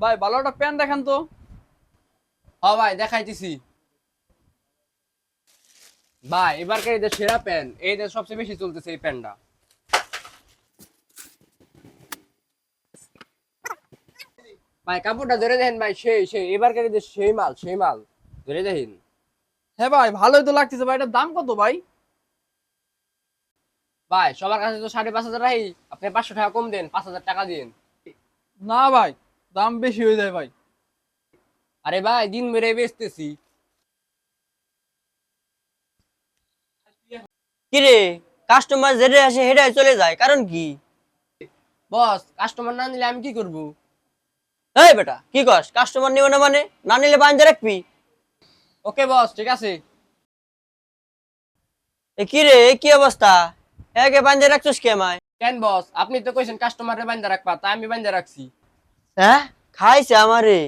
ভাই ভালো একটা প্যান্ট দেখান তো। হ ভাই দেখাইতেছি। ভাই এবারকার এই যে সেরা প্যান্ট, এই যে সবচেয়ে বেশি চলতেছে এই প্যান্টটা। ভাই কাপড়টা ধরে দেখেন ভাই, সেই সেই এবারকার এই যে সেই মাল সেই মাল, ধরে দেখেন। হ্যাঁ ভাই ভালোই তো লাগতেছে ভাই, এটার দাম কত ভাই? ভাই সবার কাছে তো 5,500 রাখি, আপনি 500 টাকা কম দেন, 5,000 টাকা দিন। না ভাই, দাম বেশি হয়ে যায় ভাই। আরে ভাই দিন মেরে বেচতেছি। কিরে, কাস্টমার যেটা আসে হেডাই চলে যায়, কারণ কি? বস কাস্টমার না নিলে আমি কি করব? এই বেটা কি কস? কাস্টমার নিব না মানে? না নিলে বাইন্ধে রাখবি। ওকে বস, ঠিক আছে। এ কি রে, এ কি অবস্থা? একে বাইন্ধে রাখছিস কে আমায়? কেন বস, আপনি তো কইছেন কাস্টমারে বান্ধা রাখবা, তাই আমি বান্ধা রাখছি। হ্যাঁ, খাইছে আমারে।